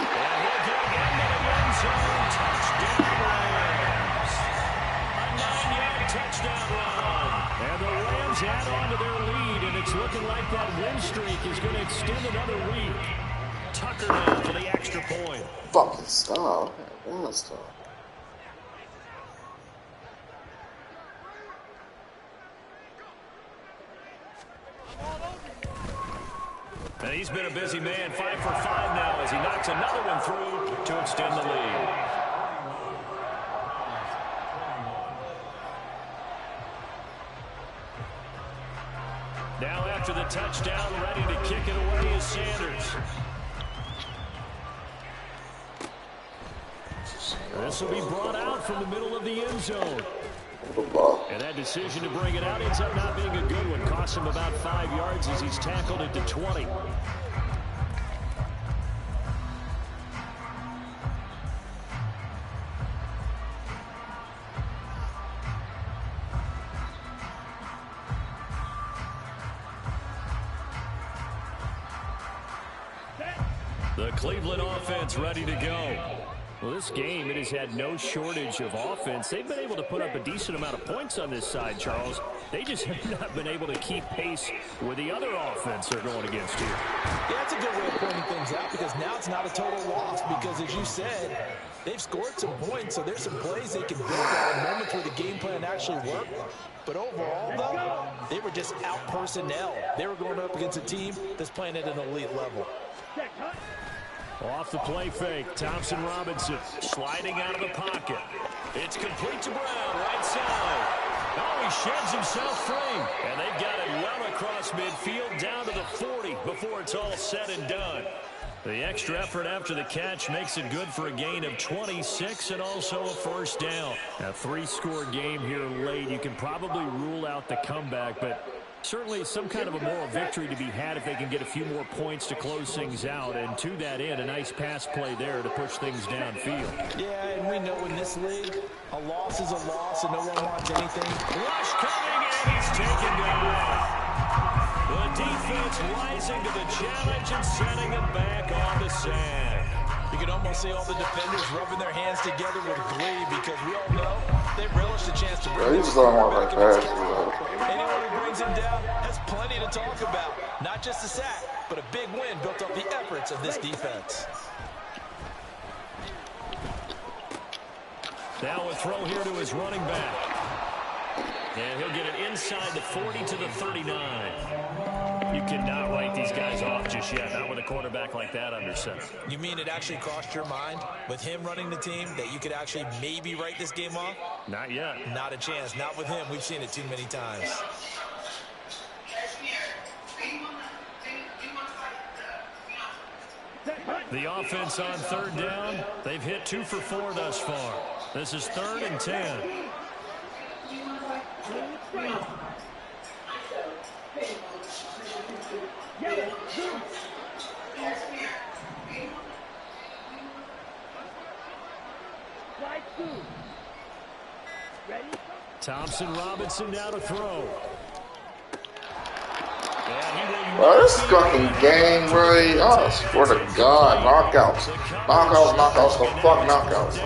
And he'll get into the end zone. Touchdown Rams. A 9-yard touchdown run. And the Rams add on to their lead, and it's looking like that win streak is going to extend another week. Tucker now for the extra point. Fucking stop. Yeah, stop. And he's been a busy man, 5 for 5 now as he knocks another one through to extend the lead. Now after the touchdown, ready to kick it away is Sanders. This will be brought out from the middle of the end zone. Football. And that decision to bring it out ends up not being a good one. Costs him about 5 yards as he's tackled it to 20. The Cleveland offense ready to go. Well, this game, it has had no shortage of offense. They've been able to put up a decent amount of points on this side, Charles. They just have not been able to keep pace with the other offense they're going against here. Yeah, that's a good way of pointing things out because now it's not a total loss because, as you said, they've scored some points, so there's some plays they can build on, moments where the game plan actually worked. But overall, though, they were just out personnel. They were going up against a team that's playing at an elite level. Off the play fake, Thompson Robinson sliding out of the pocket. It's complete to Brown, right side. Oh, he sheds himself free. And they've got it well across midfield down to the 40 before it's all said and done. The extra effort after the catch makes it good for a gain of 26 and also a first down. A 3-score game here late. You can probably rule out the comeback, but certainly some kind of a moral victory to be had if they can get a few more points to close things out. And to that end, a nice pass play there to push things downfield. Yeah, and we know in this league, a loss is a loss and no one wants anything. Rush coming and he's taken down. The defense rising to the challenge and sending him back on the sack. You can almost see all the defenders rubbing their hands together with glee because we all know they relish the chance to bring this quarterback in his game. Anyone who brings him down has plenty to talk about. Not just a sack, but a big win built up the efforts of this defense. Now a throw here to his running back. And he'll get it inside the 40 to the 39. You cannot write these guys off just yet, not with a quarterback like that under center. You mean it actually crossed your mind with him running the team that you could actually maybe write this game off? Not yet. Not a chance. Not with him. We've seen it too many times. The offense on third down. They've hit 2 for 4 thus far. This is 3rd and 10. Thompson Robinson now to throw. Bro, this fucking game, bro. I swear to God, knockouts. Knockouts, the fuck knockouts.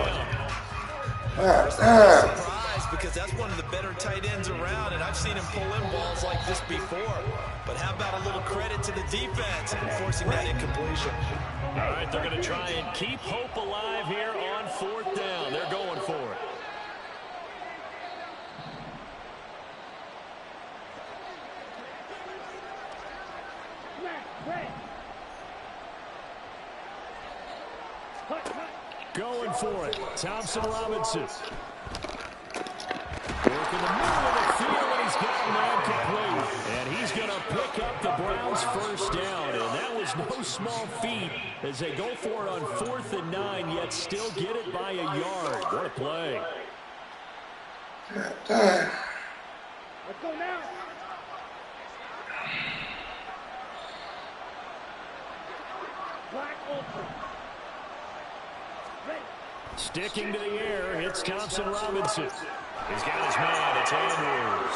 God damn. Because that's one of the better tight ends around, and I've seen him pull in balls like this before. But how about a little credit to the defense for forcing that incompletion? All right, they're going to try and keep hope alive here on 4th down. They're going for it. Going for it. Thompson Robinson. Working the middle of the field, and he's got him complete. And he's going to pick up the Browns' first down. And that was no small feat as they go for it on 4th and 9, yet still get it by a yard. What a play. Let's go now. Black Ultra. Sticking to the air, it's Thompson Robinson. He's got his man, it's Andrews.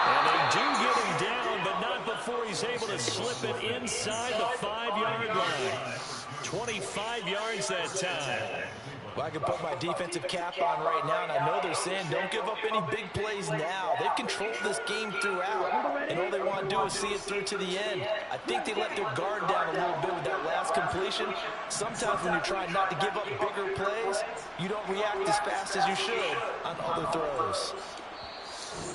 And they do get him down, but not before he's able to slip it inside the 5-yard line. 25 yards that time. Well, I can put my defensive cap on right now, and I know they're saying don't give up any big plays now. They've controlled this game throughout, and all they want to do is see it through to the end. I think they let their guard down a little bit with that last completion. Sometimes when you're trying not to give up bigger plays, you don't react as fast as you should on other throws.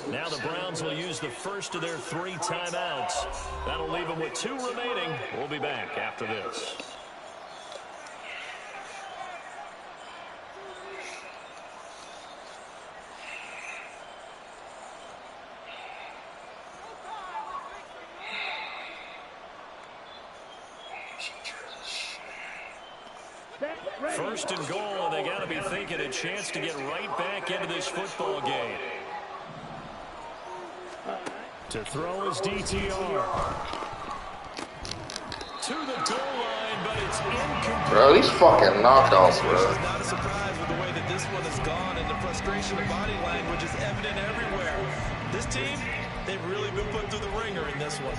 Now the Browns will use the first of their 3 timeouts. That'll leave them with 2 remaining. We'll be back after this. Set. First and goal, and they got to be thinking a chance to get right back into this football game. To throw his DTR. To the goal line, but it's incomplete. Bro, these fucking knockouts, bro. It's not a surprise with the way that this one has gone, and the frustration of body language is evident everywhere. This team, they've really been put through the ringer in this one.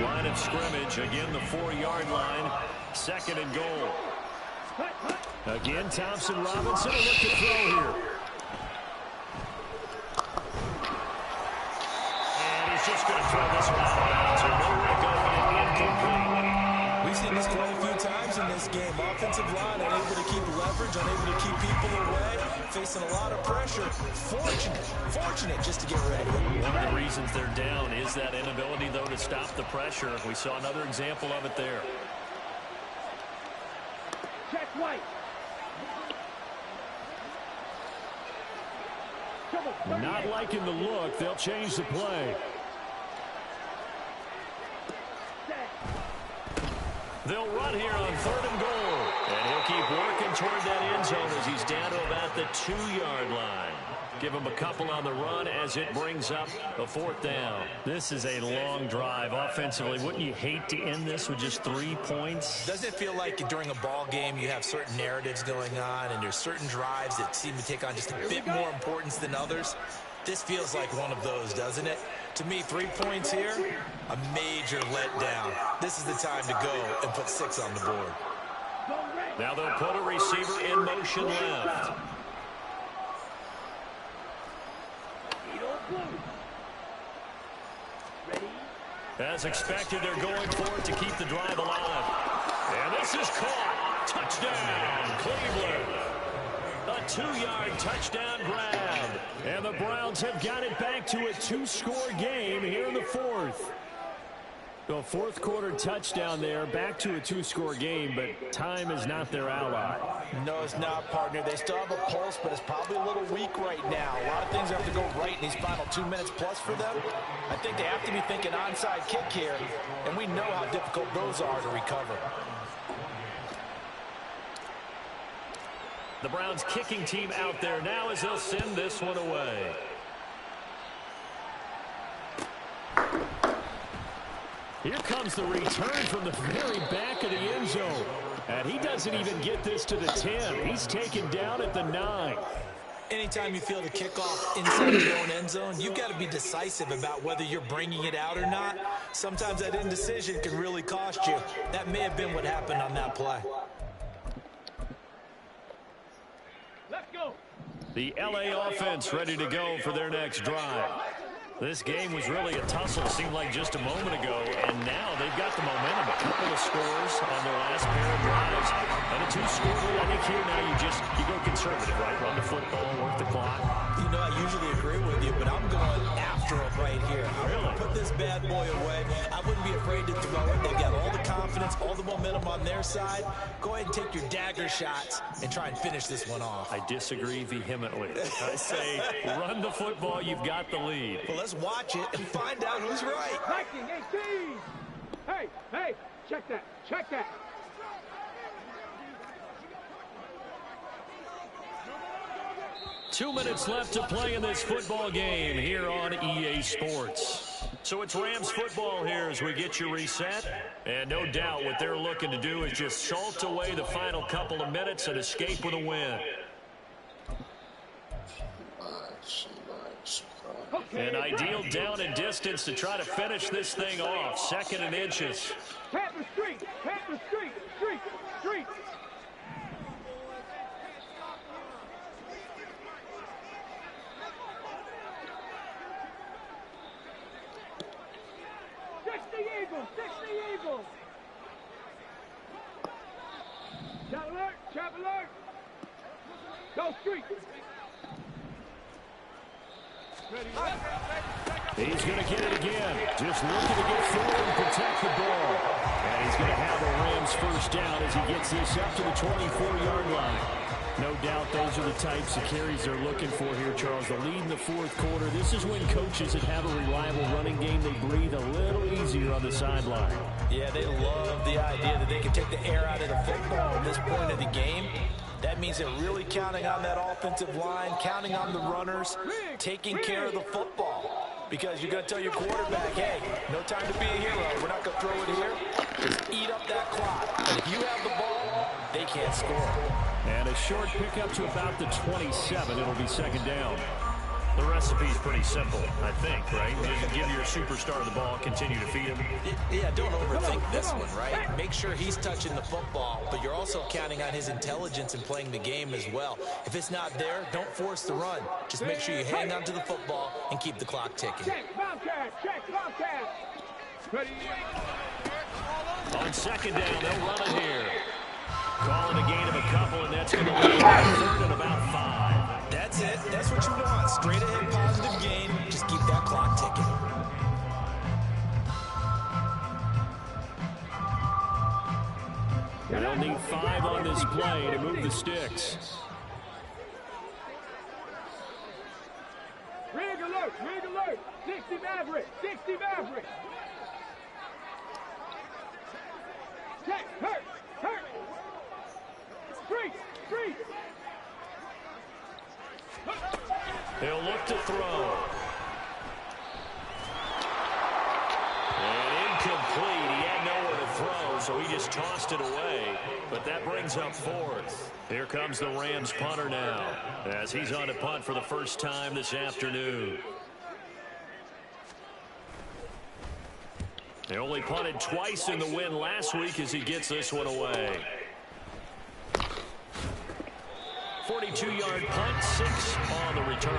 Line of scrimmage, again the 4-yard line, second and goal. Again, Thompson Robinson will look to throw here. And he's just going to throw this one out of bounds. Nowhere to go and incomplete. We've seen this quite a few times in this game. Offensive line unable to keep leverage, unable to keep people away, facing a lot of pressure. Fortunate just to get rid of it. One of the reasons they're down is that inability, though, to stop the pressure. We saw another example of it there. Check White. Not liking the look. They'll change the play. They'll run here on third and goal. And he'll keep working toward that end zone as he's down to about the 2-yard line. Give him a couple on the run as it brings up a 4th down. This is a long drive offensively. Wouldn't you hate to end this with just 3 points? Doesn't it feel like during a ball game you have certain narratives going on and there's certain drives that seem to take on just a bit more importance than others? This feels like one of those, doesn't it? To me, 3 points here, a major letdown. This is the time to go and put 6 on the board. Now they'll put a receiver in motion left. As expected, they're going for it to keep the drive alive. And this is caught. Touchdown, Cleveland. A 2-yard touchdown grab. And the Browns have got it back to a 2-score game here in the 4th. The 4th quarter touchdown there, back to a 2-score game, but time is not their ally. No, it's not, partner. They still have a pulse, but it's probably a little weak right now. A lot of things have to go right in these final 2 minutes plus for them. I think they have to be thinking onside kick here, and we know how difficult those are to recover. The Browns kicking team out there now as they'll send this one away. Here comes the return from the very back of the end zone. And he doesn't even get this to the 10. He's taken down at the 9. Anytime you feel the kickoff inside your own end zone, you've got to be decisive about whether you're bringing it out or not. Sometimes that indecision can really cost you. That may have been what happened on that play. Let's go. The LA offense ready to go for their next drive. This game was really a tussle, seemed like just a moment ago, and now they've got the momentum. A couple of scores on their last pair of drives, and a 2-score lead. I think here now you go conservative, right? Run the football, work the clock. You know, I usually agree with you, but I'm going after him right here. Really? Put this bad boy away. I wouldn't be afraid to throw it. They've got all the confidence, all the momentum on their side. Go ahead and take your dagger shots and try and finish this one off. I disagree vehemently. I say run the football, you've got the lead. Well, let's watch it and find out who's right. Hiking 18. Hey, check that. Check that. Two minutes left to play in this football game here on EA Sports. So it's Rams football here as we get you reset. And no doubt what they're looking to do is just salt away the final couple of minutes and escape with a win. An ideal down and distance to try to finish this thing off. 2nd and inches. Panther Street. Panther Street. Street. 60 Eagles. Trap alert. Go Street. He's going to get it again. Just looking to get forward and protect the ball. And he's going to have a Rams first down as he gets this up to the 24-yard line. No doubt those are the types of carries they're looking for here, Charles. The lead in the fourth quarter. This is when coaches that have a reliable running game, they breathe a little easier on the sideline. Yeah, they love the idea that they can take the air out of the football at this point of the game. That means they're really counting on that offensive line, counting on the runners, taking care of the football. Because you're going to tell your quarterback, hey, no time to be a hero. We're not going to throw it here. Just eat up that clock. And if you have the ball, they can't score. And a short pickup to about the 27. It'll be second down. The recipe's pretty simple, I think, right? Just give your superstar the ball, continue to feed him. Yeah, don't overthink this one, right? Make sure he's touching the football, but you're also counting on his intelligence in playing the game as well. If it's not there, don't force the run. Just make sure you hang on to the football and keep the clock ticking. Check, Bobcat, check, Bobcat. Ready? On second down, they'll run it here. Calling a gain of a couple, and that's going to lead to third and about 5. That's it. That's what you want. Straight ahead positive gain. Just keep that clock ticking. They'll need 5 on this play to move the sticks. Rig alert, rig alert. 60 Maverick, 60 Maverick. Check, hurt, hurt. Street, street. He'll look to throw. And incomplete. He had nowhere to throw, so he just tossed it away. But that brings up fourth. Here comes the Rams punter now, as he's on to punt for the first time this afternoon. They only punted twice in the win last week as he gets this one away. 42-yard punt, 6 on the return.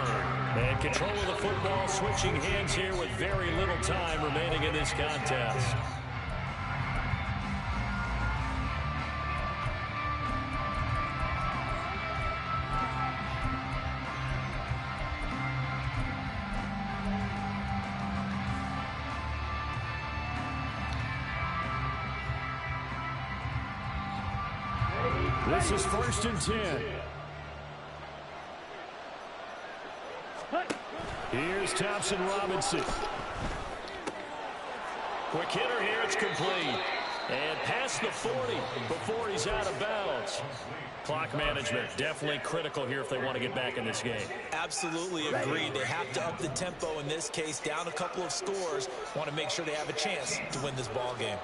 And control of the football, switching hands here with very little time remaining in this contest. This is 1st and 10. Here's Thompson Robinson. Quick hitter here, it's complete. And past the 40 before he's out of bounds. Clock management definitely critical here if they want to get back in this game. Absolutely agreed. They have to up the tempo in this case, down a couple of scores. Want to make sure they have a chance to win this ball game.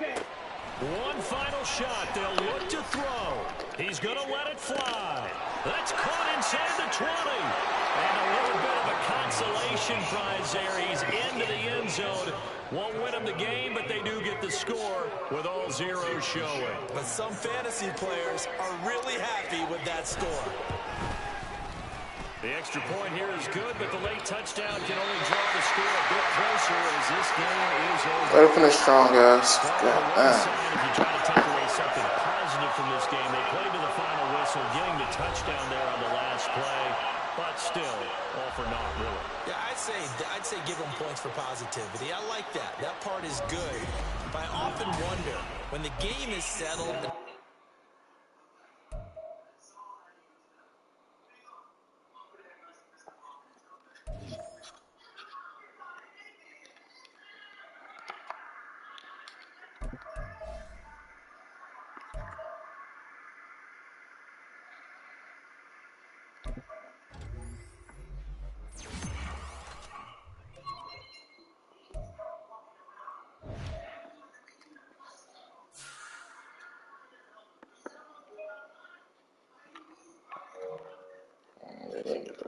One final shot. They'll look to throw. He's going to let it fly. That's caught inside the 20. And a little bit of a consolation prize there. He's into the end zone. Won't win them the game, but they do get the score with all zeros showing. But some fantasy players are really happy with that score. The extra point here is good, but the late touchdown can only draw the score a bit closer as this game is over. Better finish strong, guys. God damn. If you try to take away something positive from this game, they played to the final whistle, getting the touchdown there on the last play, but still, all for naught, really. Yeah, I'd say give them points for positivity. I like that. That part is good. But I often wonder, when the game is settled...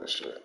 Shit.